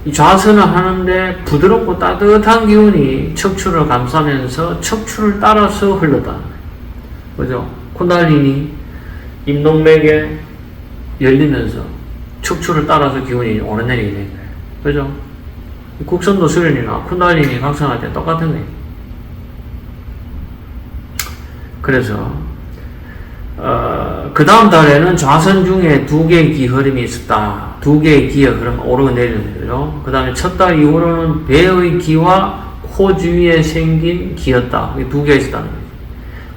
이 좌선을 하는데 부드럽고 따뜻한 기운이 척추를 감싸면서 척추를 따라서 흘렀다. 그죠? 쿤달리니 임동맥에 열리면서 척추를 따라서 기운이 오르내리게 된 거예요. 그죠? 국선도 수련이나 쿤달리니 각성할 때 똑같은 거예요. 그래서 그 다음 달에는 좌선 중에 2개의 기 흐름이 있었다. 2개의 기의 흐름 오르고 내리는 거죠. 그 다음에 첫 달 이후로는 배의 기와 코 주위에 생긴 기였다. 2개가 있었다는 거죠.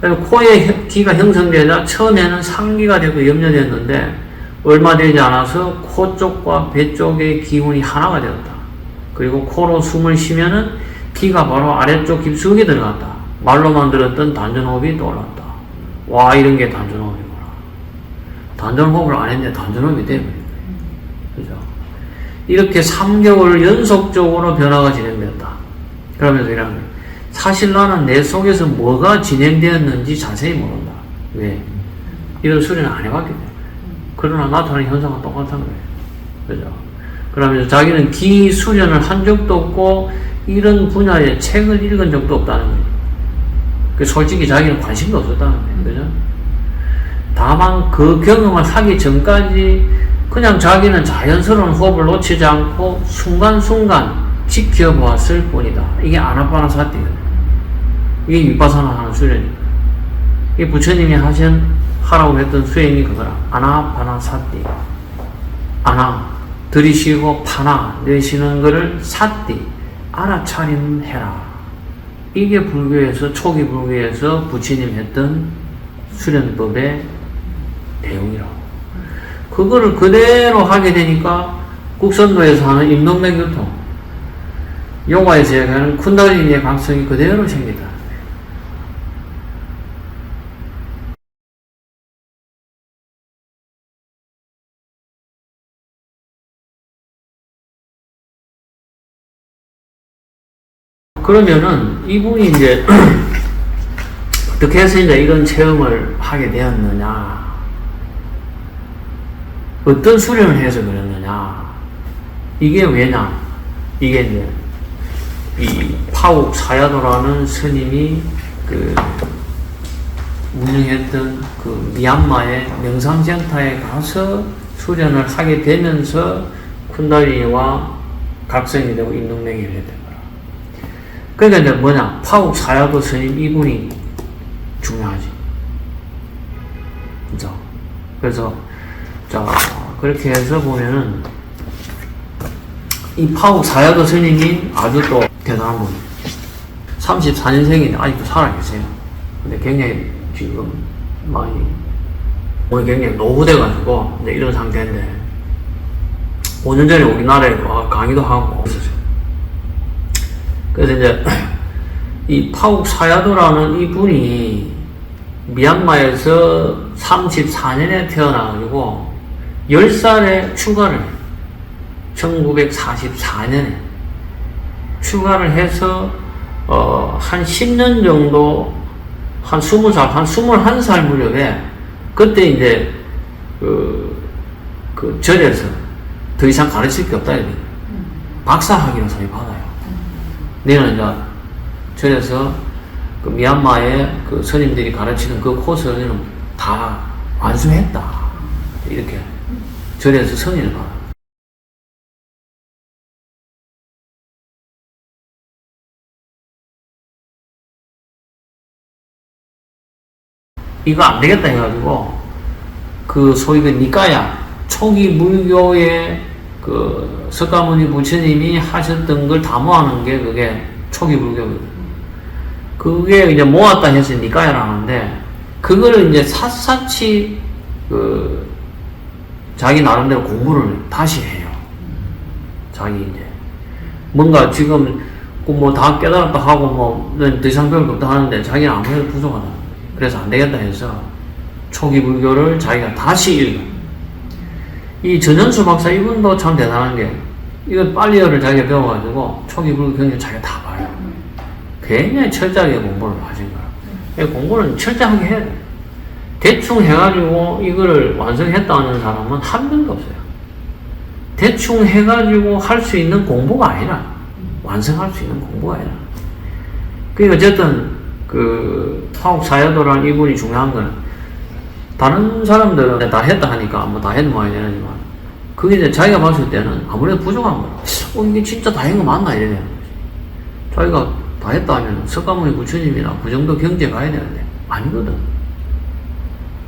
그래서 코에 기가 형성되자 처음에는 상기가 되고 염려됐는데 얼마 되지 않아서 코 쪽과 배 쪽의 기운이 하나가 되었다. 그리고 코로 숨을 쉬면은 기가 바로 아래쪽 깊숙이 들어갔다. 말로만 들었던 단전호흡이 떠올랐다. 와, 이런 게 단전호흡이구나. 단전호흡을 안 했는데 단전호흡이 돼버린 거예요. 그죠? 이렇게 3개월 연속적으로 변화가 진행되었다. 그러면서 이런 거예요. 사실 나는 내 속에서 뭐가 진행되었는지 자세히 모른다. 왜? 이런 수련을 안 해봤기 때문에. 그러나 나타나는 현상은 똑같은 거예요. 그죠? 그러면서 자기는 기 수련을 한 적도 없고 이런 분야의 책을 읽은 적도 없다는 거예요. 솔직히 자기는 관심도 없었다는 거예요. 그죠? 다만 그 경험을 하기 전까지 그냥 자기는 자연스러운 호흡을 놓치지 않고 순간순간 지켜보았을 뿐이다. 이게 아나파나사티거든요. 이게 윗바사나 하는 수련이에요. 이게 부처님이 하라고 했던 수행이 그거라. 아나파나사티. 아나, 들이쉬고 파나, 내쉬는 거를 사티, 알아차림해라. 이게 불교에서, 초기 불교에서 부처님 했던 수련법의 내용이라고. 그거를 그대로 하게 되니까 국선도에서 하는 임동맥 유통, 요가에서 얘기하는 쿤달리니의 각성이 그대로 생긴다. 그러면은 이분이 이제 어떻게 해서 이제 이런 체험을 하게 되었느냐, 어떤 수련을 해서 그랬느냐, 이게 왜냐, 이게 이제 이 파욱 사야도라는 스님이 그 운영했던 그 미얀마의 명상센터에 가서 수련을 하게 되면서 쿤달리니와 각성이 되고 임동맥이 열렸던 거라. 그러니까 이제 뭐냐, 파욱 사야도 스님 이분이 중요하지. 그죠? 그래서 자, 그렇게 해서 보면은 이 파욱 사야도 스님이 아주 또 대단한 분. 34년생인데 아직도 살아계세요. 근데 굉장히 지금 많이 오늘 굉장히 노후돼가지고 이제 이런 상태인데 5년 전에 우리나라에 강의도 하고 있었어요. 그래서 이제 이 파욱 사야도라는 이분이 미얀마에서 34년에 태어나가지고 10살에 출가를 해요. 1944년에 출가를 해서 한 10년 정도, 한 20살, 한 21살 무렵에 그때 이제 그 절에서 더 이상 가르칠 게 없다 이거예요. 박사학위로 소위 받아요. 내는 이제 절에서 그 미얀마의 그 스님들이 가르치는 그 코스를 다 완수했다. 이렇게 절에서 승인을 받아. 이거 안 되겠다 해가지고 그 소위 그 니까야 초기 물교의 그 석가모니 부처님이 하셨던 걸 다 모아놓은 게 그게 초기 불교거든. 그게 이제 모았다 해서 니까야라는데 그거를 이제 샅샅이 그 자기 나름대로 공부를 다시 해요. 자기 이제 뭔가 지금 뭐 다 깨달았다 하고 뭐 더 이상 배울 거 없다 하는데 자기는 아무래도 부족하다. 그래서 안 되겠다 해서 초기 불교를 자기가 다시 읽어. 이 전현수 박사 이분도 참 대단한 게 이거 빨리어를 자기가 배워가지고 초기 불교 경전 자기가 다 봐요. 굉장히 철저하게 공부를 하신 거야. 공부는 철저하게 해야 돼. 대충 해가지고 이거를 완성했다는 사람은 한 명도 없어요. 대충 해가지고 할 수 있는 공부가 아니라, 완성할 수 있는 공부가 아니라. 그러니까 어쨌든, 파옥사야도라는 이분이 중요한 거는, 다른 사람들은 다 했다 하니까 뭐 다 했는 모양이 되지만, 그게 이제 자기가 봤을 때는 아무래도 부족한 거야. 이게 진짜 다 한 거 맞나? 이래야 되는 거지. 자기가 다 했다 하면 석가모니 부처님이나 그 정도 경제 가야 되는데, 아니거든.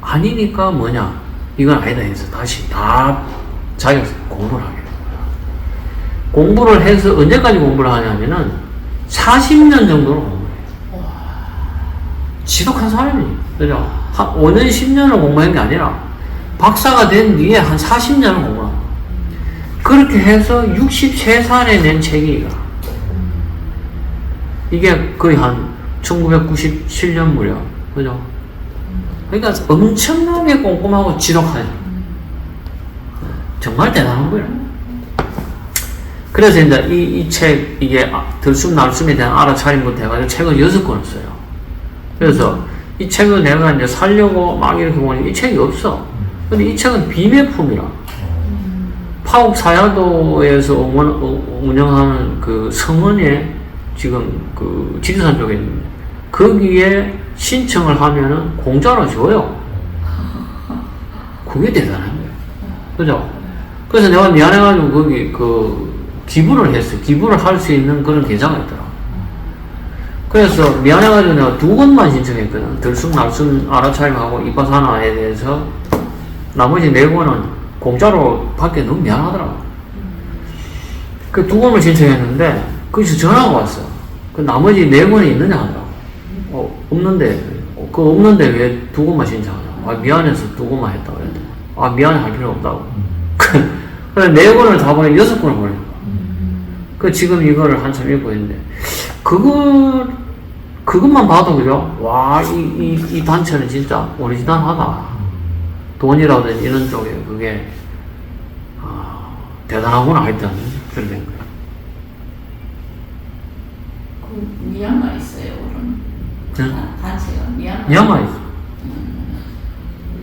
아니니까 뭐냐? 이건 아니다 해서 다시 다 자기가 공부를 하게 된 거야. 공부를 해서 언제까지 공부를 하냐면은 40년 정도로 공부를 해요. 지독한 사람이. 그죠? 한 5년, 10년을 공부한 게 아니라 박사가 된 뒤에 한 40년을 공부를 합니다. 그렇게 해서 63살에 낸 책이 이게 거의 한 1997년 무렵. 그죠? 그러니까 엄청나게 꼼꼼하고 지독하죠. 정말 대단한 거예요. 그래서 이제 이 책, 이게 들숨날숨에 대한 알아차림부터 해가지고 책을 6권을 써요. 그래서 이 책을 내가 이제 살려고 막 이렇게 보니 이 책이 없어. 근데 이 책은 비매품이라. 파옥사야도에서 운영하는 그 성원에 지금 그 지리산 쪽에 있는데 거기에 신청을 하면은 공짜로 줘요. 그게 대단한 거예요. 그죠? 그래서 내가 미안해가지고 거기 기부를 했어요. 기부를 할 수 있는 그런 계좌가 있더라. 그래서 미안해가지고 내가 2권만 신청했거든. 들숨날숨 알아차림하고 이빠사나에 대해서 나머지 4권은 공짜로 받기 너무 미안하더라고. 그 2권을 신청했는데 거기서 전화가 왔어. 그 나머지 4권이 있느냐 하더라고. 없는데, 없는데 왜 2권만 신청하냐. 미안해서 2권만 했다고 그랬더니. 미안해 할 필요 없다고. 그래서 4권을 다 보내 6권을 보낸 거야. 지금 이거를 한참 읽고 있는데, 그것만 봐도 그죠? 와, 이 단체는 진짜 오리지널하다. 돈이라든지 이런 쪽에 그게, 대단하구나 하여튼, 그렇게 된 거예요. 미얀마 있어요, 그런 단체가 미얀마 있어.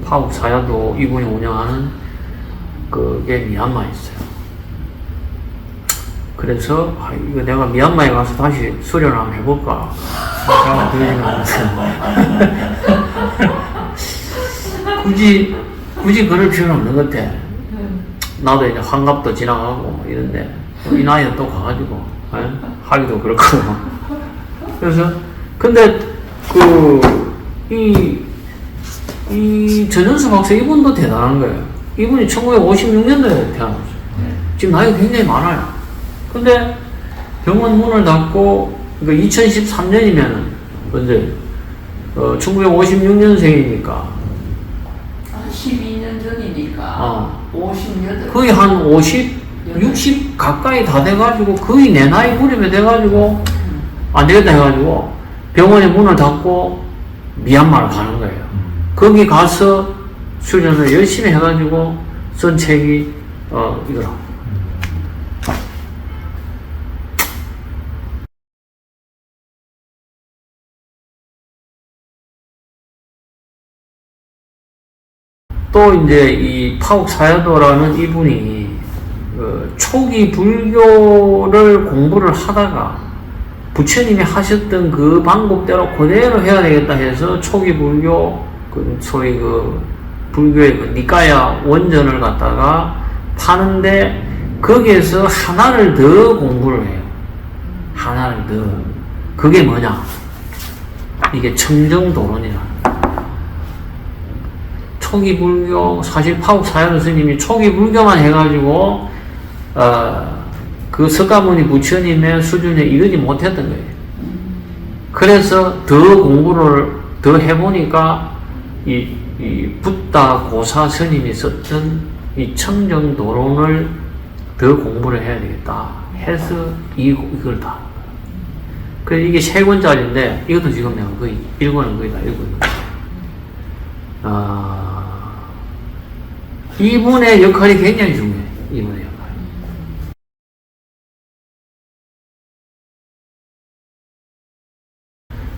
파옥사야도 이분이 운영하는 그게 미얀마에 있어요. 그래서 이거 내가 미얀마에 가서 다시 수련을 한번 해볼까 생각이 들지는 않았어요. 굳이 그럴 필요는 없는 것 같아. 나도 이제 환갑도 지나가고 뭐 이런데 이 나이에 또 가가지고 하기도 그렇고. 그래서 근데 이 전현수 박사 이분도 대단한 거예요. 이분이 1956년도에 태어났어요. 지금 나이가 굉장히 많아요. 근데 병원 문을 닫고, 그러니까 2013년이면은, 언제, 1956년생이니까. 12년 전이니까. 58. 거의 한 50, 60 가까이 다 돼가지고, 거의 내 나이 무렵에 돼가지고, 안 되겠다 해가지고, 병원의 문을 닫고, 미얀마를 가는 거예요. 거기 가서 수련을 열심히 해가지고, 쓴 책이, 이거라. 또 이제 이 파옥사야도라는 이분이 초기 불교를 공부를 하다가 부처님이 하셨던 그 방법대로 그대로 해야 되겠다 해서 초기 불교 소위 불교의 니까야 원전을 갖다가 파는데 거기에서 하나를 더 공부를 해요. 하나를 더. 그게 뭐냐? 이게 청정도론이라는. 초기 불교, 사실 파옥사야도 스님이 초기 불교만 해가지고, 그 석가모니 부처님의 수준에 이르지 못했던 거예요. 그래서 더 공부를 더 해보니까, 이 붓다 고사 스님이 썼던 이 청정도론을 더 공부를 해야 되겠다 해서 이걸 다. 그래서 이게 3권짜리인데, 이것도 지금 내가 거의 1권은 거의 다 읽고 있는 거예요. 이분의 역할이 굉장히 중요해요. 이분의 역할.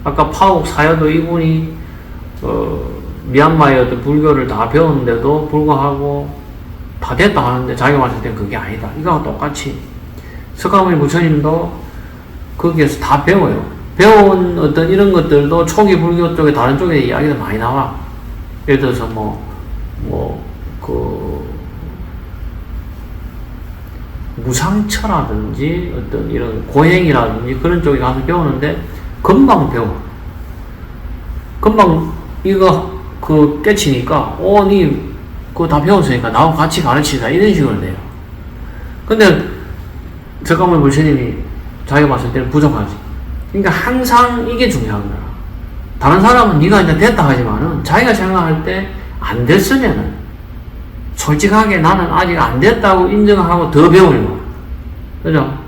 아까 파옥사야도 이분이 미얀마의 어떤 불교를 다 배웠는데도 불구하고 다 됐다 하는데 자기가 봤을 땐 그게 아니다. 이거하고 똑같이 석가모니 부처님도 거기에서 다 배워요. 배운 어떤 이런 것들도 초기 불교 쪽에 다른 쪽에 이야기가 많이 나와. 예를 들어서 무상처라든지 어떤 이런 고행이라든지 그런 쪽에 가서 배우는데 금방 배워. 금방 이거 깨치니까 니 그거 다 배웠으니까 나하고 같이 가르치자 이런 식으로 돼요. 근데 석가모니 부처님이 자기가 봤을 때는 부족하지. 그러니까 항상 이게 중요한 거야. 다른 사람은 네가 이제 됐다 하지만은 자기가 생각할 때 안 됐으면은 솔직하게 나는 아직 안 됐다고 인정하고 더 배우는 거야. 그죠?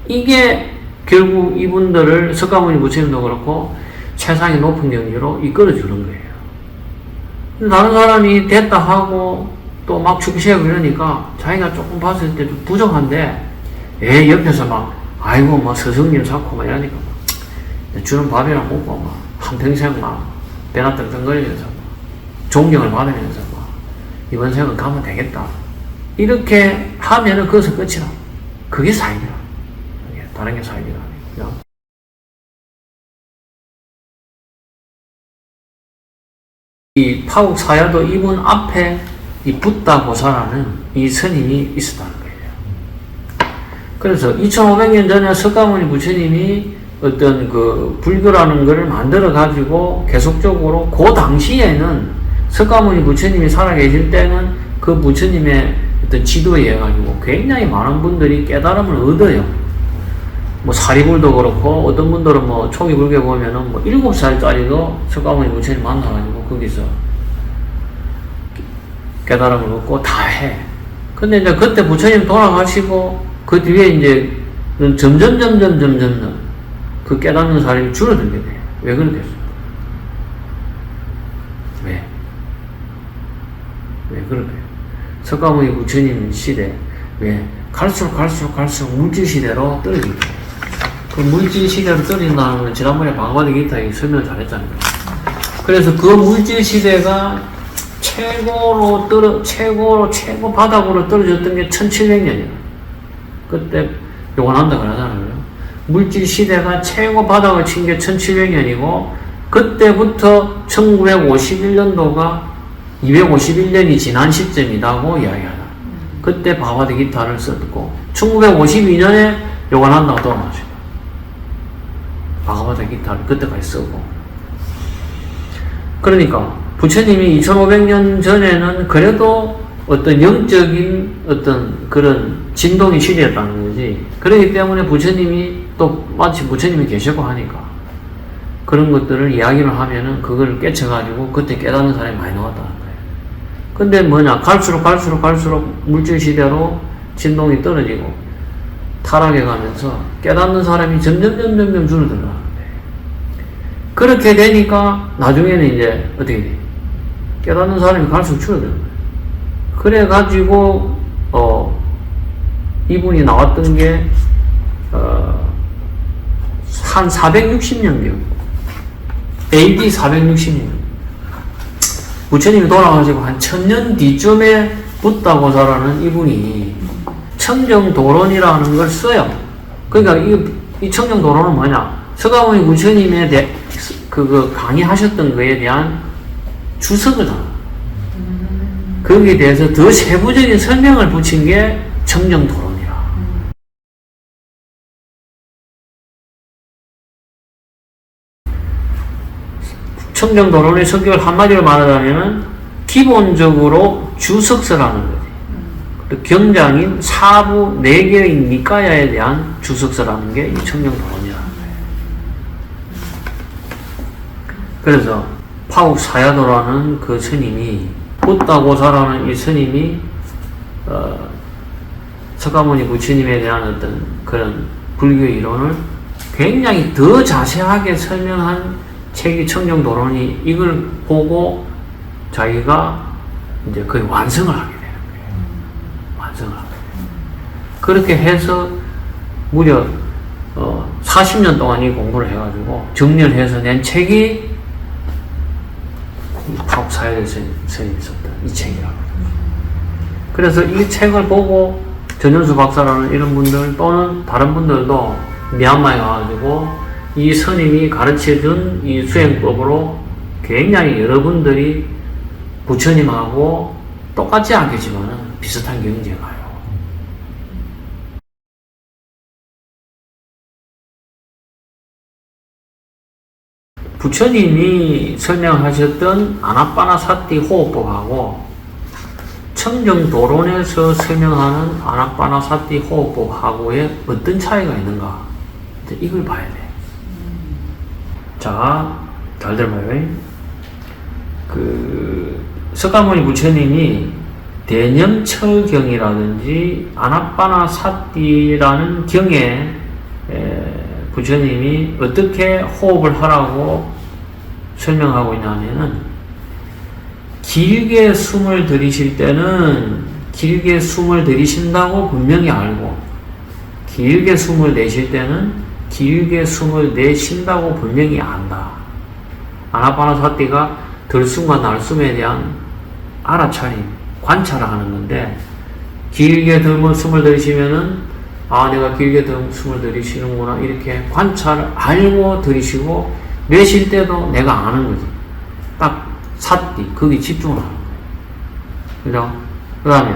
이게 결국 이분들을 석가모니 부처님도 그렇고 최상의 높은 경지로 이끌어주는 거예요. 다른 사람이 됐다 하고 또 막 축시하고 이러니까 자기가 조금 봤을 때 좀 부족한데 옆에서 막 아이고 뭐 스승님 찾고 막 이러니까 막 주는 밥이랑 먹고 막 한평생 막 배나 떵떵거리면서 막 존경을 받으면서 막 이번 생은 가면 되겠다 이렇게 하면은 그것은 끝이라. 그게 사입이라. 다른 게 사입이라. 이 파국사야도 이분 앞에 이 붓다 보사라는 이 스님이 있었다는 거예요. 그래서 2500년 전에 석가모니 부처님이 어떤 그 불교라는 것을 만들어 가지고 계속적으로 그 당시에는 석가모니 부처님이 살아계실 때는 그 부처님의 어떤 지도에 의해 가지고 굉장히 많은 분들이 깨달음을 얻어요. 뭐 사리불도 그렇고 어떤 분들은 뭐 초기 불교 보면은 뭐 7살짜리도 석가모니 부처님 만나가지고 거기서 깨달음을 얻고 다 해. 근데 이제 그때 부처님 돌아가시고 그 뒤에 이제 점점 그 깨닫는 사람이 줄어들게 돼요. 왜 그러겠어요? 왜 그럴까요? 석가모니 부처님 시대 왜 갈수록 물질 시대로 떨어지게 돼요. 그 물질 시대로 떨어진다는 건 지난번에 방과대 기타에 설명을 잘했잖아요. 그래서 그 물질 시대가 최고 바닥으로 떨어졌던 게 1700년이에요. 그때 요원한다 그러잖아요. 물질 시대가 최고 바닥을 친 게 1700년이고 그때부터 1951년도가 251년이 지난 시점이라고 이야기하다. 그때 바바드 기타를 썼고 1952년에 요원한다고 돌아가시고 바바드 기타를 그때까지 쓰고. 그러니까 부처님이 2500년 전에는 그래도 어떤 영적인 어떤 그런 진동의 시대였다는 거지. 그렇기 때문에 부처님이 또 마치 부처님이 계셨고 하니까 그런 것들을 이야기를 하면은 그걸 깨쳐가지고 그때 깨닫는 사람이 많이 나왔다는 거예요. 근데 뭐냐, 갈수록 물질 시대로 진동이 떨어지고 타락해 가면서 깨닫는 사람이 점점 줄어들어가는 거예요. 그렇게 되니까 나중에는 이제 어떻게 돼? 깨닫는 사람이 갈수록 줄어드는 거예요. 그래가지고 이분이 나왔던 게 한 460년경 AD 460년 부처님이 돌아가시고 한 1000년 뒤쯤에 붓다고사라는 이분이 청정도론이라는 걸 써요. 그러니까 이 청정도론은 뭐냐, 석가모니 부처님에 대해 그 강의하셨던 거에 대한 주석을 다 거기에 대해서 더 세부적인 설명을 붙인 게 청정도론이라. 청정도론의 성격을 한마디로 말하자면은 기본적으로 주석서라는 거지. 경장인 사부 4개의 니까야에 대한 주석서라는 게 이 청정도론이라는 거예요. 그래서 파국사야도라는 그 스님이, 붓다고사라는 이 스님이 석가모니 부처님에 대한 어떤 그런 불교 이론을 굉장히 더 자세하게 설명한 책이 청정도론이, 이걸 보고 자기가 이제 거의 완성을 하게 되는 거예요. 완성을 하게 돼요. 그렇게 해서 무려 40년 동안 이 공부를 해가지고 정렬해서 낸 책이 파국사야도 스님이 썼던 이 책이라고. 그래서 이 책을 보고 전현수 박사라는 이런 분들 또는 다른 분들도 미얀마에 와가지고 이 스님이 가르쳐준 이 수행법으로 굉장히 여러분들이 부처님하고 똑같지 않겠지만 비슷한 경지에 가요. 부처님이 설명하셨던 아나빠나사티 호흡법하고 청정도론에서 설명하는 아나빠나사티 호흡법하고의 어떤 차이가 있는가? 이걸 봐야 돼. 자, 잘 들어봐요. 석가모니 부처님이 대념철경이라든지 아나빠나사티라는 경에 부처님이 어떻게 호흡을 하라고 설명하고 있냐면은 길게 숨을 들이쉴 때는 길게 숨을 들이쉰다고 분명히 알고 길게 숨을 내쉴 때는 길게 숨을 내쉰다고 분명히 안다. 아나빠나사티가 들숨과 날숨에 대한 알아차림, 관찰을 하는 건데 길게 숨을 들이쉬면은 아 내가 길게 숨을 들이쉬는구나 이렇게 관찰을 알고 들이쉬고 내쉴 때도 내가 아는 거지. 딱 사띠 거기 집중을 하는 거예요. 그죠? 그 다음에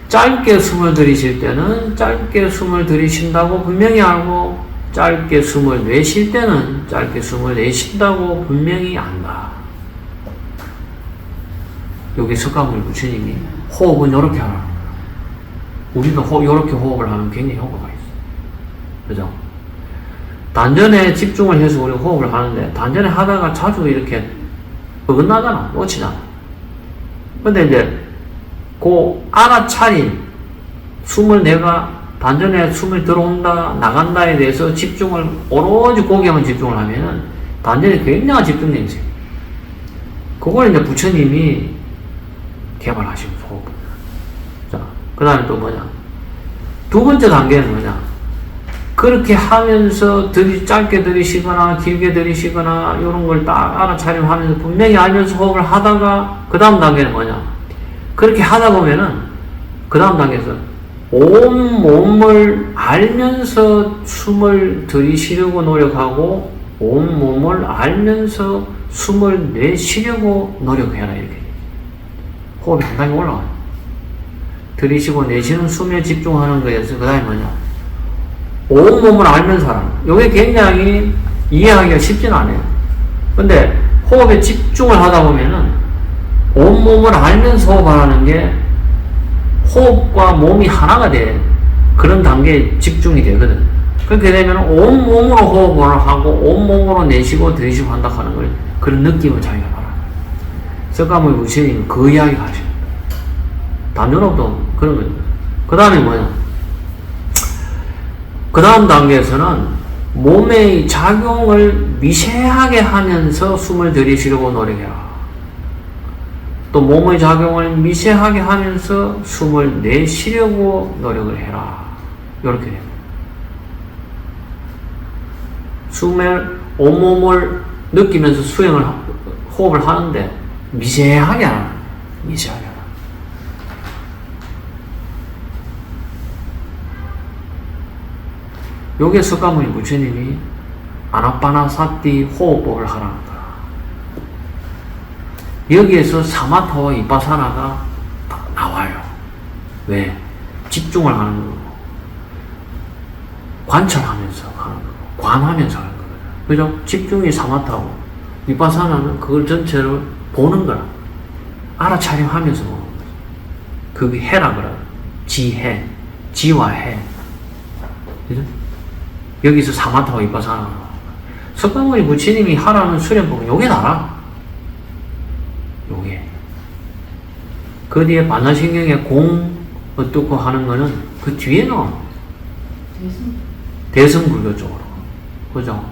짧게 숨을 들이쉴 때는 짧게 숨을 들이쉰다고 분명히 알고 짧게 숨을 내쉴 때는 짧게 숨을 내쉰다고 분명히 안다. 여기 석가모니 부처님이 호흡은 이렇게 하라는 거야. 우리도 이렇게 호흡을 하면 굉장히 효과가 있어. 그죠? 단전에 집중을 해서 우리가 호흡을 하는데 단전에 하다가 자주 이렇게 어긋나잖아. 놓치잖아. 근데 이제 그 알아차림 숨을 내가 단전에 숨을 들어온다 나간다에 대해서 집중을 오로지 거기에만 집중을 하면은 단전에 굉장한 집중력이 있어요. 그걸 이제 부처님이 개발하신 호흡. 자, 그 다음에 또 뭐냐? 두 번째 단계는 뭐냐? 그렇게 하면서 짧게 들이쉬거나 길게 들이쉬거나 이런 걸 딱 알아차림하면서 분명히 알면서 호흡을 하다가 그 다음 단계는 뭐냐? 그렇게 하다 보면은 그 다음 단계에서 온 몸을 알면서 숨을 들이쉬려고 노력하고 온 몸을 알면서 숨을 내쉬려고 노력해라 이렇게. 호흡이 한 단계 올라가요. 들이쉬고 내쉬는 숨에 집중하는 거에서 그 다음에 뭐냐? 온 몸을 알면서 하라는 거예요. 이게 굉장히 이해하기가 쉽진 않아요. 근데 호흡에 집중을 하다 보면은 온 몸을 알면서 호흡하라는 게 호흡과 몸이 하나가 돼. 그런 단계에 집중이 되거든. 그렇게 되면 온 몸으로 호흡을 하고 온 몸으로 내쉬고 들이쉬고 한다 하는 걸 그런 느낌을 자기가 알아. 석가모니 부처님이 그 이야기 하십니다. 단전업도 그런 거예요. 그 다음에 뭐냐? 그 다음 단계에서는 몸의 작용을 미세하게 하면서 숨을 들이쉬려고 노력해라. 또 몸의 작용을 미세하게 하면서 숨을 내쉬려고 노력을 해라. 이렇게 됩니다. 숨을 온몸을 느끼면서 호흡을 하는데 미세하게 하라. 미세하게 하라. 요게 석가모니 부처님이 아나빠나사티 호흡법을 하라는 거야. 여기에서 사마타와 이빠사나가 나와요. 왜? 집중을 하는 거고 관찰하면서 하는 거고 관하면서 하는 거거든. 그죠? 집중이 사마타고 이빠사나는 그걸 전체를 보는 거라. 알아차림하면서 보는 거지. 그게 해라 그래. 지해, 지와해. 그죠? 여기서 사마타와 이빠사나가 나와. 석가모니 부처님이 하라는 수련법은 요게 나라. 요게. 그 뒤에 반야신경의 공 어떻고 하는 거는 그 뒤에 나와. 대승불교 쪽으로. 그죠?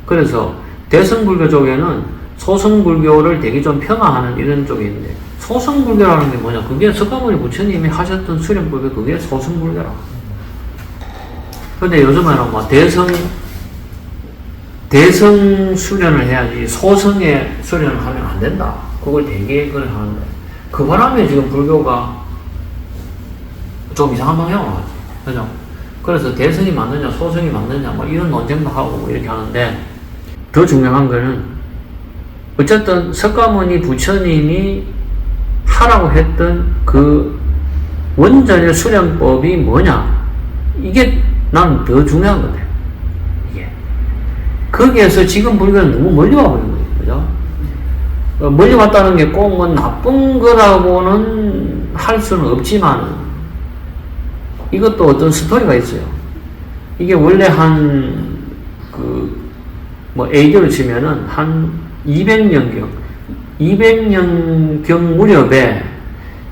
그래서 대승불교 쪽에는 소승불교를 되게 좀 폄하하는 이런 쪽이 있는데 소승불교라는 게 뭐냐? 그게 석가모니 부처님이 하셨던 수련법이 그게 소승불교라고. 근데 요즘에는 뭐 대성 수련을 해야지 소성의 수련을 하면 안 된다. 그걸 되게 그걸 하는데 그 바람에 지금 불교가 좀 이상한 방향으로 가지. 그죠? 그래서 대선이 맞느냐, 소선이 맞느냐, 뭐 이런 논쟁도 하고 뭐 이렇게 하는데, 더 중요한 거는, 어쨌든 석가모니 부처님이 하라고 했던 그 원전의 수련법이 뭐냐? 이게 난 더 중요한 거네. 이게. 거기에서 지금 불교는 너무 멀리 와버린 거예요. 그죠? 멀리 왔다는 게 꼭 뭐 나쁜 거라고는 할 수는 없지만, 이것도 어떤 스토리가 있어요. 이게 원래 뭐 A교로 치면은 한 200년경 무렵에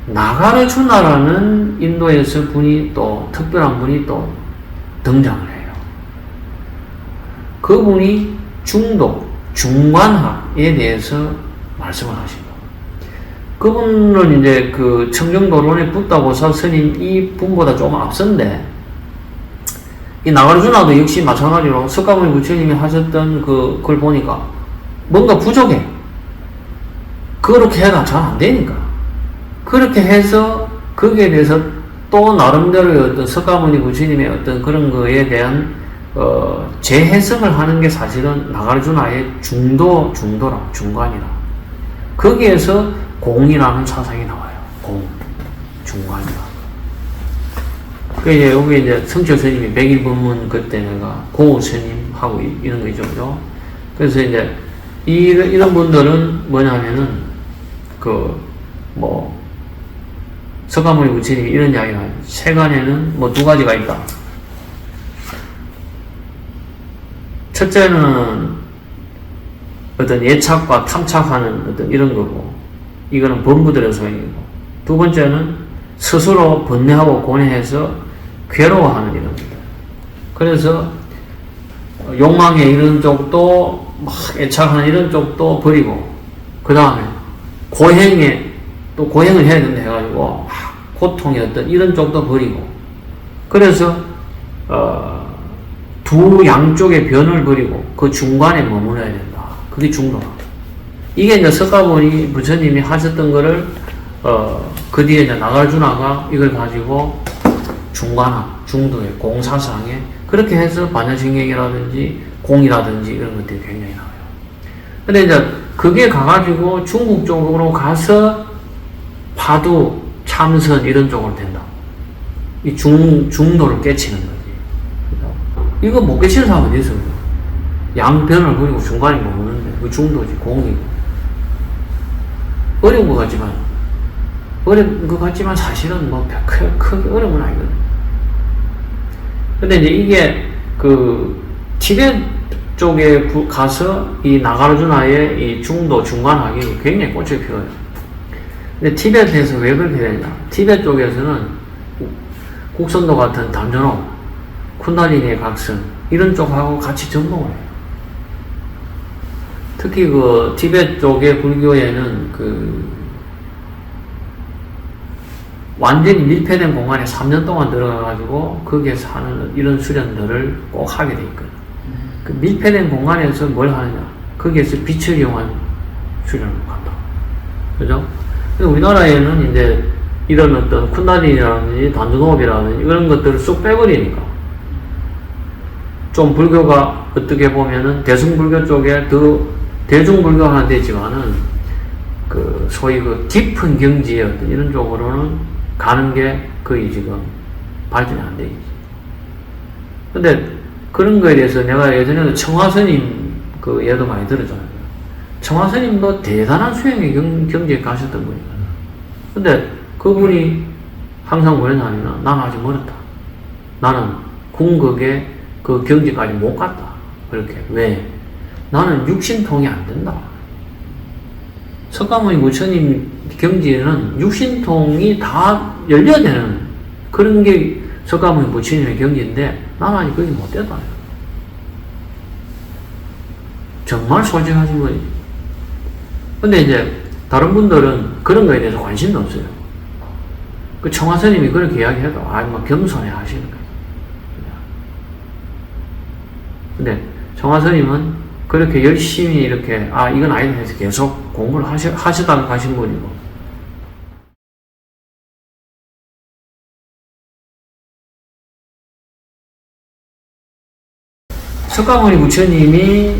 나가르주나라는 인도에서 분이 또, 특별한 분이 또 등장을 해요. 그분이 중도, 중관학에 대해서 말씀을 하신 거. 그분은 이제 그 청정도론의 붓다보살 스님 이 분보다 조금 앞선데, 이 나가르주나도 역시 마찬가지로 석가모니 부처님이 하셨던 그걸 보니까 뭔가 부족해. 그렇게 해가 잘 안 되니까. 그렇게 해서 거기에 대해서 또 나름대로의 어떤 석가모니 부처님의 어떤 그런 거에 대한 재해석을 하는 게 사실은 나가르주나의 중관이라. 거기에서 공이라는 사상이 나와요. 공, 중관이라. 여기 이제 성철 스님이 백일 법문 그때 내가 고우 스님하고 이런 거 있죠, 그죠? 그래서 이제 이런 분들은 뭐냐면은 석가모니 부처님이 이런 이야기를 해요. 세간에는 뭐 두 가지가 있다. 첫째는 어떤 예착과 탐착하는 어떤 이런 거고, 이거는 범부들의 소행이고, 두 번째는 스스로 번뇌하고 고뇌해서 괴로워하는 이런 거다. 그래서 욕망에 이런 쪽도 막 애착하는 이런 쪽도 버리고, 그 다음에 고행을 해야 된다 해가지고 고통의 어떤 이런 쪽도 버리고, 그래서 두 양쪽의 변을 버리고 그 중간에 머물러야 된다. 그게 중도다. 이게 이제 석가모니 부처님이 하셨던 거를 그 뒤에 이제 나가르주나가 이걸 가지고 중관학, 중도의 공사상에 그렇게 해서 반야신경이라든지 공이라든지 이런 것들이 굉장히 나와요. 근데 이제 그게 가가지고 중국 쪽으로 가서 파두, 참선 이런 쪽으로 된다. 이 중도를 깨치는 거지. 이거 못 깨치는 사람은 어디 있어요? 양변을 그리고 중간에 머무는데 그 중도지, 공이고. 어려운 것 같지만 사실은 뭐 크게 어려운 건 아니거든. 근데 이제 이게 티베트 쪽에 가서 이 나가르주나의 이 중도, 중간학이 굉장히 꽃을 피워요. 근데 티베트에서 왜 그렇게 되냐? 티베트 쪽에서는 국선도 같은 담전호, 쿤달리니의 각성, 이런 쪽하고 같이 접목을 해요. 특히 티베트 쪽의 불교에는 완전히 밀폐된 공간에 3년 동안 들어가가지고 거기에서 하는 이런 수련들을 꼭 하게 돼 있거든. 그 밀폐된 공간에서 뭘 하느냐? 거기에서 빛을 이용한 수련을 한다. 그죠? 우리나라에는 이제 이런 어떤 쿤달리니라든지 단전호흡이라든지 이런 것들을 쏙 빼버리니까 좀 불교가 어떻게 보면은 대승불교 쪽에 더 대중불교화는 되지만은 소위 깊은 경지의 어떤 이런 쪽으로는 가는 게 거의 지금 발전이 안 돼 있지. 근데 그런 거에 대해서 내가 예전에도 청화스님 예도 많이 들었잖아요. 청화스님도 대단한 수행의 경지에 가셨던 분이거든. 근데 그분이 항상 뭐랬냐면 나는 아직 멀었다. 나는 궁극의 그 경지까지 못 갔다. 그렇게. 왜? 나는 육신통이 안 된다. 석가모니 부처님 경지에는 육신통이 다 열려야 되는 그런 게 석가모니 부처님의 경지인데 나는 아직 거기 못 됐다. 정말 솔직하신 거지. 근데 이제 다른 분들은 그런 거에 대해서 관심도 없어요. 청화스님이 그렇게 이야기해도 뭐 겸손해 하시는 거예요. 근데 청화스님은 그렇게 열심히 이렇게 이건 아니다 해서 계속 공부를 하시다가 가신 분이고, 석가모니 부처님이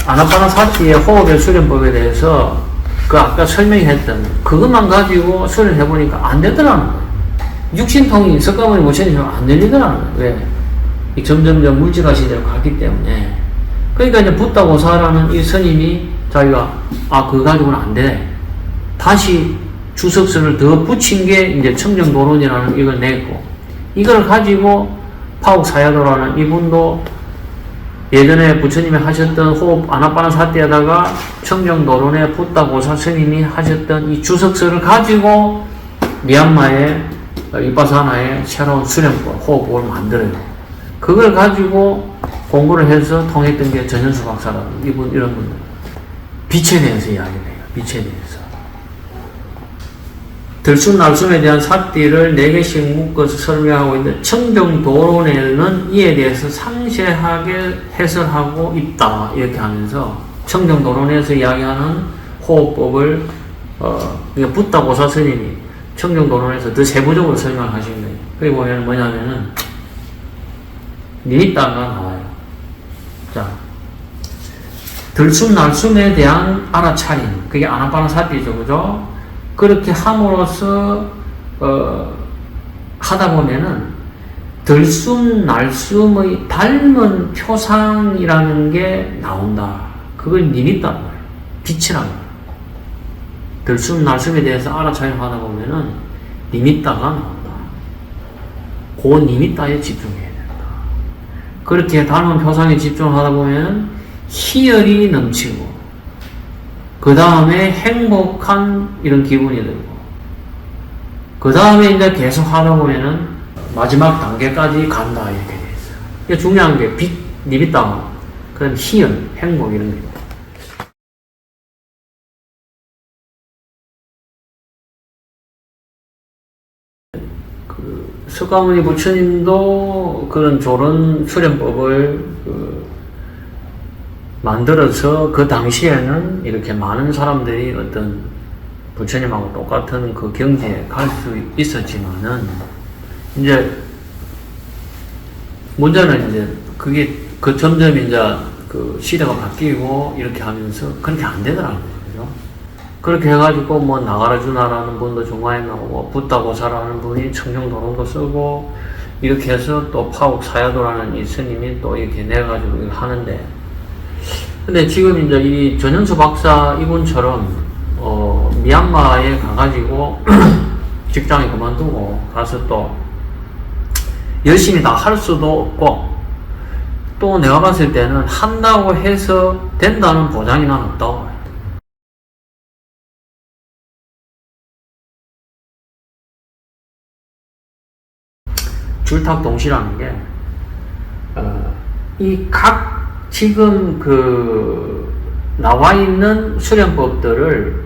아나파나사티의 호흡의 수련법에 대해서 그 아까 설명했던 그것만 가지고 수련해보니까 안 되더라는 거예요. 육신통이 석가모니 부처님은 안 열리더라는 거예요. 왜? 이 점점점 물질화 시대로 갔기 때문에. 그러니까 이제 붓다 고사라는 이 스님이 자기가 그거 가지고는 안 돼. 다시 주석설을 더 붙인 게 이제 청정도론이라는 이걸 냈고, 이걸 가지고 파옥사야도라는 이분도 예전에 부처님이 하셨던 호흡 아나파나사티에다가 청정도론의 붓다 고사 스님이 하셨던 이 주석설을 가지고 미얀마의 이빠사나의 새로운 수련법 호흡법을 만들어요. 그걸 가지고 공부를 해서 통했던 게 전현수 박사라는 이분, 이런 분들. 빛에 대해서 이야기를 해요. 빛에 대해서. 들숨날숨에 대한 사띠를 4개씩 묶어서 설명하고 있는데, 청정도론에는 이에 대해서 상세하게 해설하고 있다. 이렇게 하면서, 청정도론에서 이야기하는 호흡법을, 붓다 고사 스님이 청정도론에서 더 세부적으로 설명을 하신 거예요. 거기 보면 뭐냐면은, 니미따가 나와요. 자, 들숨날숨에 대한 알아차림. 그게 아나파나사티죠. 그죠? 그렇게 함으로써, 하다 보면은, 들숨날숨의 닮은 표상이라는 게 나온다. 그걸 니미따라고 해요. 빛이라고 해요. 들숨날숨에 대해서 알아차림 하다 보면은, 니미따가 나온다. 그 니미따에 집중해야 된다. 그렇게 닮은 표상에 집중하다 보면은, 희열이 넘치고, 그 다음에 행복한 이런 기분이 들고, 그 다음에 이제 계속 하다 보면은 마지막 단계까지 간다. 이렇게 돼 있어요. 이게 중요한 게 빛, 니비따, 그런 희열, 행복 이런 게. 석가모니 부처님도 그런 조론 수련법을 만들어서 그 당시에는 이렇게 많은 사람들이 어떤 부처님하고 똑같은 그 경지에 갈 수 있었지만은, 이제 문제는 이제 그게 그 점점 이제 그 시대가 바뀌고 이렇게 하면서 그렇게 안 되더라고요. 그죠? 그렇게 해가지고 뭐 나가라주나라는 분도 중간에 나오고, 붓다고사라는 분이 청정도론도 쓰고, 이렇게 해서 또 파옥사야도라는 이 스님이 또 이렇게 내가지고 이걸 하는데, 근데 지금 이제 이 전현수 박사 이분처럼 미얀마에 가가지고 직장에 그만두고 가서 또 열심히 다 할 수도 없고, 또 내가 봤을 때는 한다고 해서 된다는 보장이 난 없다고 봐요. 줄탁동시라는 게 이 각 지금 나와 있는 수련법들을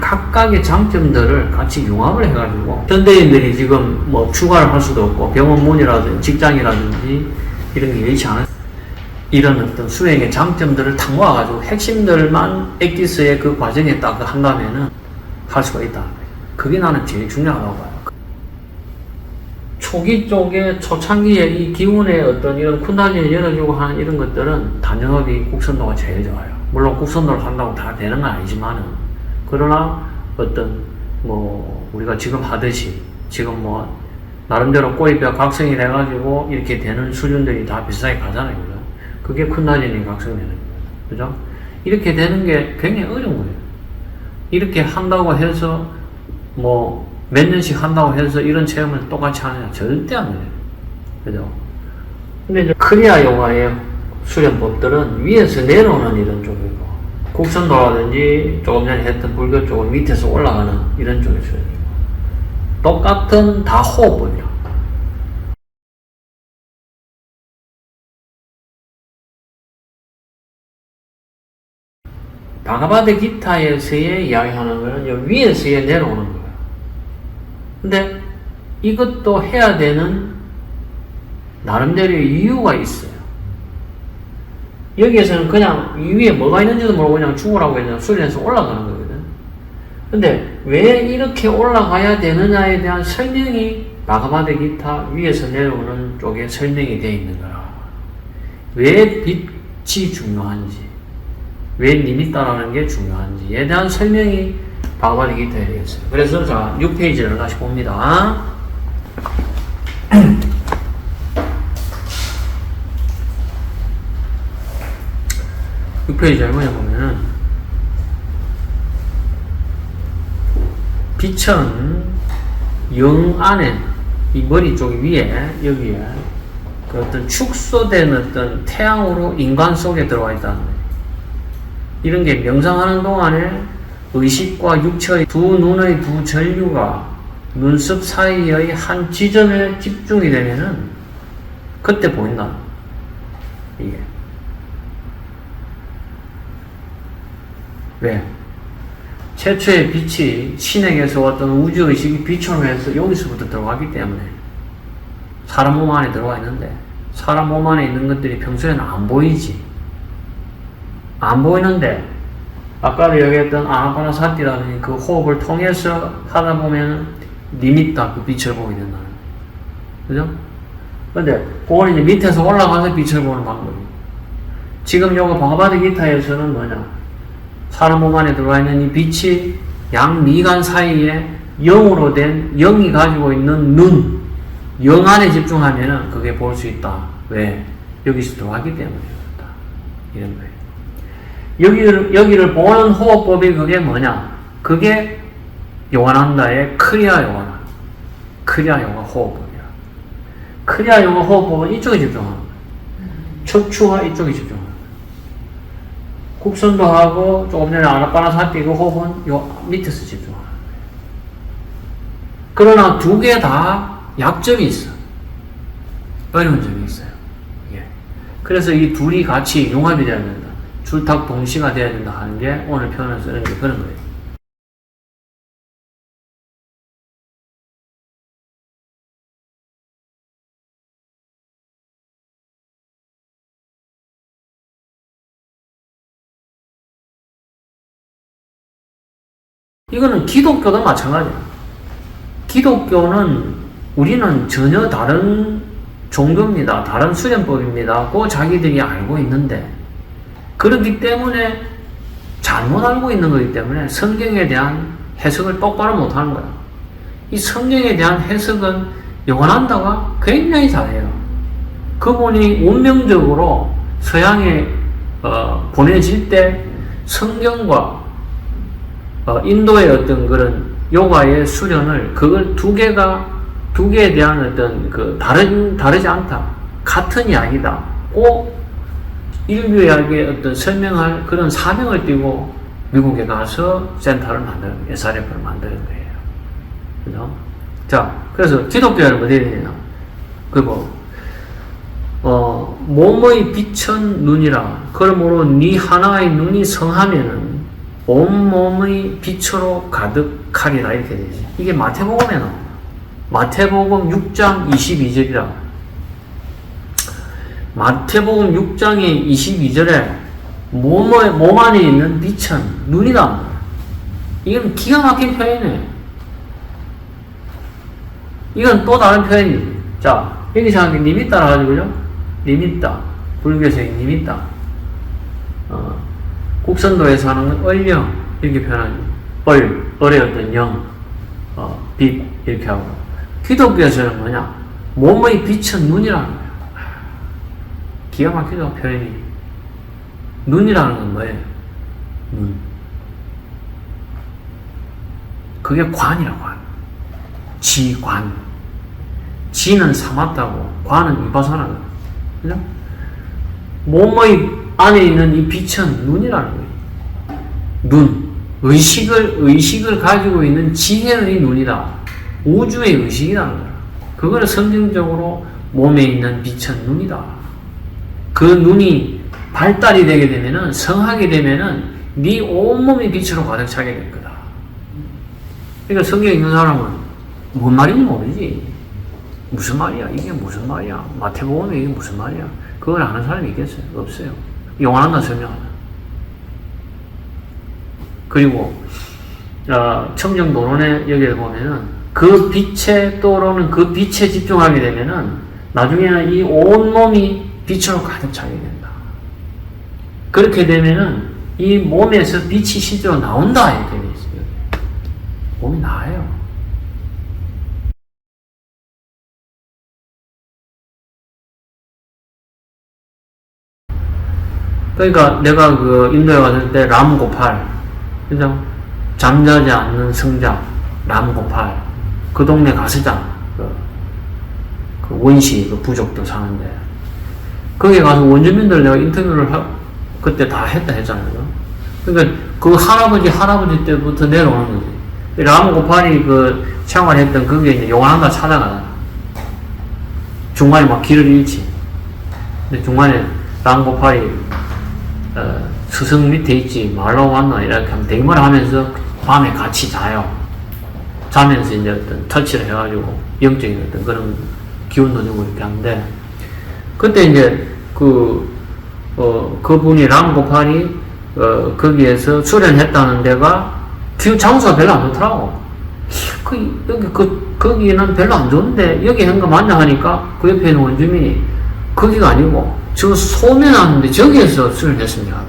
각각의 장점들을 같이 융합을 해가지고, 현대인들이 지금 뭐 추가를 할 수도 없고, 병원문이라든지 직장이라든지 이런 게 여의치 않은 이런 어떤 수행의 장점들을 다 모아가지고 핵심들만 액기스의 그 과정에 딱 한다면은 할 수가 있다. 그게 나는 제일 중요하다고 봐요. 초기 쪽에 초창기에 이 기운의 어떤 이런 쿤달리를 열어주고 하는 이런 것들은 단연업이 국선도가 제일 좋아요. 물론 국선도를 한다고 다 되는 건 아니지만은, 그러나 어떤 뭐 우리가 지금 하듯이 지금 뭐 나름대로 꼬리뼈 각성이 돼가지고 이렇게 되는 수준들이 다 비슷하게 가잖아요. 그죠? 그게 쿤달리니 각성되는 거예요. 그죠? 이렇게 되는 게 굉장히 어려운 거예요. 이렇게 한다고 해서 뭐 몇 년씩 한다고 해서 이런 체험을 똑같이 하느냐? 절대 안 해요. 그죠? 근데 이제 코리아 영화의 수련법들은 위에서 내려오는 이런 쪽이고, 국선도라든지 조금 전에 했던 불교 쪽은 밑에서 올라가는 이런 쪽의 수련이고, 똑같은 다 호흡법이라. 바가바드 기타에서의 이야기하는 거는 위에서의 내려오는 거예요. 근데 이것도 해야 되는 나름대로의 이유가 있어요. 여기에서는 그냥 위에 뭐가 있는지도 모르고 그냥 죽으라고 그냥 수련해서 올라가는 거거든. 근데 왜 이렇게 올라가야 되느냐에 대한 설명이 바가바드 기타 위에서 내려오는 쪽에 설명이 되어 있는 거라. 왜 빛이 중요한지, 왜 님있다라는 게 중요한지에 대한 설명이 바그바드 기타에 되겠어요. 그래서 자 6페이지를 다시 봅니다. 6페이지에 뭐냐 보면은 빛은 영 안에 이 머리 쪽 위에 여기에 그 어떤 축소된 어떤 태양으로 인간 속에 들어와 있다는 거예요. 이런 게 명상하는 동안에 의식과 육체의 두 눈의 두 전류가 눈썹 사이의 한 지점에 집중이 되면은 그때 보인다. 이게. 왜? 최초의 빛이 신에게서 왔던 우주의식이 빛으로 해서 여기서부터 들어가기 때문에 사람 몸 안에 들어와 있는데 사람 몸 안에 있는 것들이 평소에는 안 보이지. 안 보이는데 아까도 얘기했던 아나파나사티라는 그 호흡을 통해서 하다 보면 니미타 그 빛을 보게 된다는 거예요. 그죠? 근데 그걸 이제 밑에서 올라가서 빛을 보는 방법이. 지금 요거 바그바드 기타에서는 뭐냐? 사람 몸 안에 들어와 있는 이 빛이 양미간 사이에 영으로 된 영이 가지고 있는 눈, 영 안에 집중하면은 그게 볼 수 있다. 왜? 여기서 들어가기 때문에 그렇다. 이런 거예요. 여기를 보는 호흡법이 그게 뭐냐? 그게 요가난다의 크리아 요가나. 크리아 요가 호흡법이야. 크리아 요가 호흡법은 이쪽에 집중하는 거예요. 척추와 이쪽에 집중하는 거예요. 곡선도 하고 조금 전에 아나파나사티 그 호흡은 요 밑에서 집중하는 거예요. 그러나 두 개 다 약점이 있어. 어려운 점이 있어요. 예. 그래서 이 둘이 같이 융합이 되어야 된다. 줄탁 동시가 되어야 된다 하는 게 오늘 표현을 쓰는 게 그런 거예요. 이거는 기독교도 마찬가지야. 기독교는 우리는 전혀 다른 종교입니다. 다른 수련법입니다. 그 자기들이 알고 있는데 그렇기 때문에 잘못 알고 있는 거기 때문에 성경에 대한 해석을 똑바로 못하는 거야. 이 성경에 대한 해석은 요한한다가 굉장히 잘해요. 그분이 운명적으로 서양에 보내질 때 성경과 인도의 어떤 그런 요가의 수련을 그걸 두 개에 대한 어떤 그 다르지 않다. 같은 이야기다. 꼭 인류에게 어떤 설명할 그런 사명을 띠고 미국에 가서 센터를 만드는, SRF를 만드는 거예요. 그죠? 자, 그래서 기독교는 어디에 되냐? 몸의 빛은 눈이라. 그러므로 네 하나의 눈이 성하면은 온몸의 빛으로 가득하리라. 이렇게 되지. 이게 마태복음에 나옵니다. 마태복음 6장 22절이라. 마태복음 6장의 22절에 몸 안에 있는 빛은 눈이다. 이건 기가 막힌 표현이에요. 이건 또 다른 표현이에요. 자, 여기서 하는 게 니미따라 가지고요. 니미따. 불교에서의 니미따. 국선도에서 하는 건 얼령. 이렇게 표현하죠. 얼의 어떤 영, 빛. 이렇게 하고. 기독교에서는 뭐냐? 몸의 빛은 눈이라는 거예요. 기가 막히죠, 표현이. 눈이라는 건 뭐예요? 눈. 그게 관이라고 관. 지관. 지는 삼았다고, 관은 위파사나다. 그죠? 몸의 안에 있는 이 빛은 눈이라는 거예요. 눈. 의식을 가지고 있는 지혜의 눈이다. 우주의 의식이라는 거야. 그거는 성경적으로 몸에 있는 빛은 눈이다. 그 눈이 발달이 되게 되면은, 성하게 되면은, 네 온몸이 빛으로 가득 차게 될 거다. 그러니까 성경 읽는 사람은 뭔 말인지 모르지. 무슨 말이야? 이게 무슨 말이야? 마태복음에 이게 무슨 말이야? 그걸 아는 사람이 있겠어요? 없어요. 요한한다 설명하나. 그리고, 청정도론에 여기에 보면은, 그 빛에 떠오르는 그 빛에 집중하게 되면은 나중에는 이 온몸이 빛으로 가득 차게 된다. 그렇게 되면은 이 몸에서 빛이 실제로 나온다 이렇게 돼 있어요. 몸이 나아요. 그러니까 내가 그 인도에 갔을 때 람고팔, 그죠? 잠자지 않는 성자 람고팔, 그 동네 가스장, 그 원시 그 부족들 사는데 거기 가서 원주민들 내가 인터뷰를 그때 다 했잖아요. 그러니까 그 할아버지 때부터 내려오는 거지. 람고팔이 그 생활했던 그게 이제 용왕가 찾아가잖아. 중간에 막 길을 잃지. 근데 중간에 람고팔이 스승 밑에 있지 말로 왔나 이렇게 하면 대기말 하면서 밤에 같이 자요. 자면서 이제 어떤 터치를 해가지고 영적인 어떤 그런 기운도 주고 이렇게 하는데 그때 이제 그분이 람고팔이 거기에서 수련했다는 데가 장소가 별로 안 좋더라고. 거기는 별로 안 좋은데 여기 한 거 맞냐 하니까 그 옆에 있는 원주민이 거기가 아니고 저 소면하는데 저기에서 수련했습니다.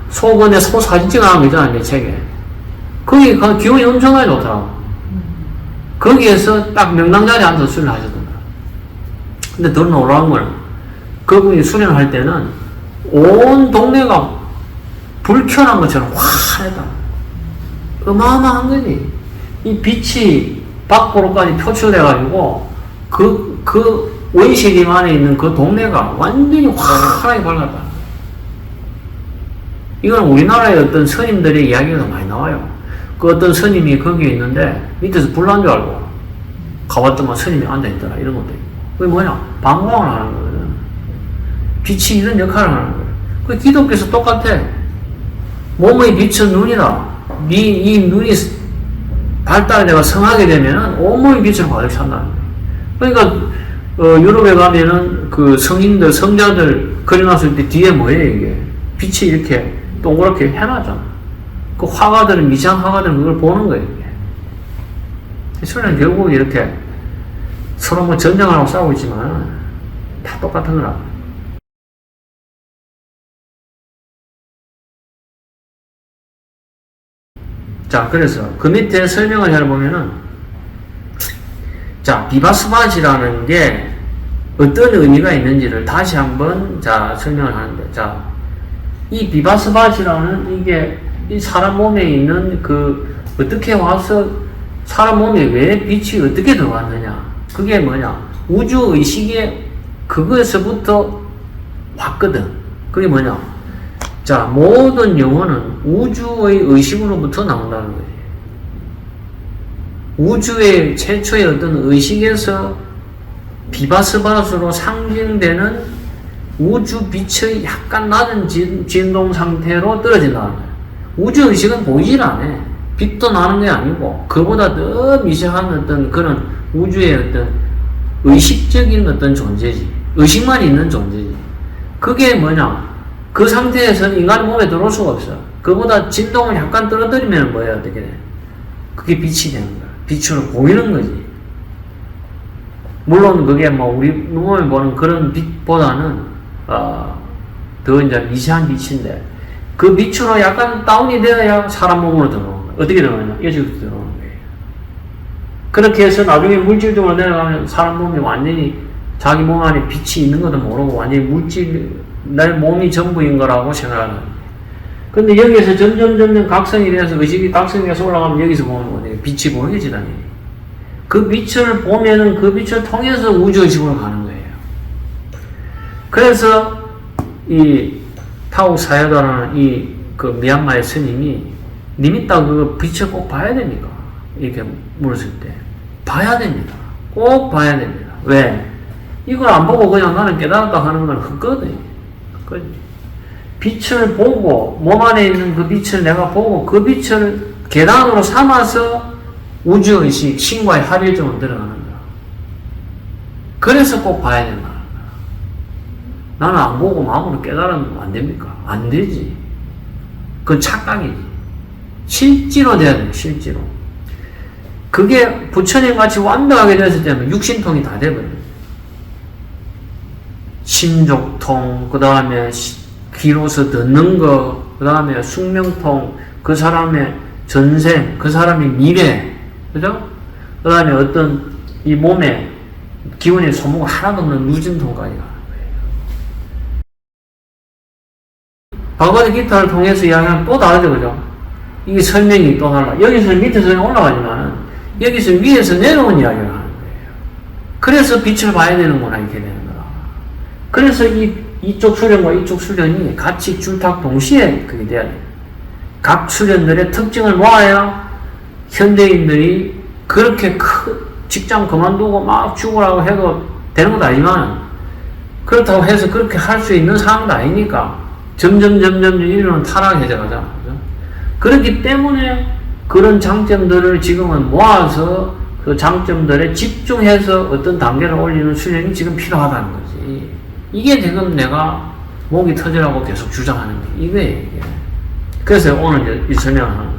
소근에 소 사진 찍어놓은 거 있잖아, 내 책에. 거기 기운이 엄청나게 좋더라고. 거기에서 딱 명당 자리에 앉아서 수련하셨던 거야. 근데 더 놀라운 건 그분이 수련할 때는 온 동네가 불 켜난 것처럼 화려하다. 어마어마한 거지. 이 빛이 밖으로까지 표출돼가지고 그 원시림 안에 있는 그 동네가 완전히 환하게 밝았다. 이건 우리나라의 어떤 스님들의 이야기가 많이 나와요. 그 어떤 스님이 거기에 있는데 밑에서 불 난 줄 알고 가봤더만 스님이 앉아있더라. 이런 것도 있고. 그게 뭐냐? 방광을 하는 거거든. 빛이 이런 역할을 하는 거예요. 그 기독교에서 똑같아. 몸의 빛은 눈이다. 이 눈이 발달되고 성하게 되면은 온몸의 빛을 가득 찬다는 거예요. 그러니까 유럽에 가면은 그 성인들, 성자들 그려놨을 때 뒤에 뭐예요, 이게? 빛이 이렇게 동그랗게 해놨잖아. 그 화가들은, 미장 화가들은 그걸 보는 거예요, 이게. 소리는 결국 이렇게 서로 뭐 전쟁하고 싸우고 있지만 다 똑같은 거라. 자, 그래서 그 밑에 설명을 해보면은 자, 비바스바지라는 게 어떤 의미가 있는지를 다시 한번 자 설명을 하는데, 자, 이 비바스바지라는 이게 이 사람 몸에 있는 그 어떻게 와서 사람 몸에 왜 빛이 어떻게 들어왔느냐, 그게 뭐냐, 우주 의식에 그거에서부터 왔거든. 그게 뭐냐, 자, 모든 영혼은 우주의 의식으로부터 나온다는 거예요. 우주의 최초의 어떤 의식에서 비바스바스로 상징되는 우주 빛의 약간 낮은 진동 상태로 떨어진다는 거예요. 우주 의식은 보이질 않아. 빛도 나는 게 아니고 그보다 더 미세한 어떤 그런 우주의 어떤 의식적인 어떤 존재지. 의식만 있는 존재지. 그게 뭐냐? 그 상태에서는 인간 몸에 들어올 수가 없어. 그보다 진동을 약간 떨어뜨리면 뭐예요? 어떻게 돼? 그게 빛이 되는 거야. 빛으로 보이는 거지. 물론 그게 뭐 우리 몸에 보는 그런 빛보다는 더 이제 미세한 빛인데 그 빛으로 약간 다운이 되어야 사람 몸으로 들어오는 거야. 어떻게 들어오냐? 여기부터 들어오는 거예요. 그렇게 해서 나중에 물질적으로 내려가면 사람 몸이 완전히 자기 몸 안에 빛이 있는 것도 모르고 완전히 내 몸이 전부인 거라고 생각하는 거예요. 근데 여기에서 점점 각성이 돼서 의식이 각성이 돼서 올라가면 여기서 보는 거예요. 빛이 보이지 당연히. 그 빛을 보면은 그 빛을 통해서 우주의식으로 가는 거예요. 그래서 이 타오 사야다라는 이 그 미얀마의 스님이 님이 딱 그 빛을 꼭 봐야 됩니까? 이렇게 물었을 때 봐야 됩니다. 꼭 봐야 됩니다. 왜? 이걸 안 보고 그냥 나는 깨달았다 하는 건 헛거든요. 빛을 보고 몸 안에 있는 그 빛을 내가 보고 그 빛을 계단으로 삼아서 우주의식, 신과의 합일점으로 들어가는 거야. 그래서 꼭 봐야 된다. 나는 안 보고 마음으로 깨달으면 안 됩니까? 안 되지. 그건 착각이지. 실지로 돼야 돼, 실지로. 그게 부처님 같이 완벽하게 되었을 때는 육신통이 다 돼버려요. 신족통, 그 다음에 귀로서 듣는 거, 그 다음에 숙명통, 그 사람의 전생, 그 사람의 미래, 그죠? 그 다음에 어떤 이 몸에 기운의 소모가 하나도 없는 누진통까지 가는 거예요. 바가지 기타를 통해서 이야기하면 또 다르죠, 그죠? 이게 설명이 또 달라. 여기서 밑에서 올라가지만은 여기서 위에서 내려온 이야기를 하는 거예요. 그래서 빛을 봐야 되는구나, 이렇게 되는 거다. 그래서 이쪽 수련과 이쪽 수련이 같이 줄탁 동시에 그게 돼야 돼요. 각 수련들의 특징을 모아야 현대인들이 그렇게 직장 그만두고 막 죽으라고 해도 되는 것도 아니지만, 그렇다고 해서 그렇게 할 수 있는 상황도 아니니까 점점 인류는 타락해져 가잖아. 그렇기 때문에 그런 장점들을 지금은 모아서 그 장점들에 집중해서 어떤 단계를 올리는 수련이 지금 필요하다는 거지. 이게 지금 내가 목이 터지라고 계속 주장하는 게 이거예요, 이게. 그래서 오늘 이 설명을 하는 거예요.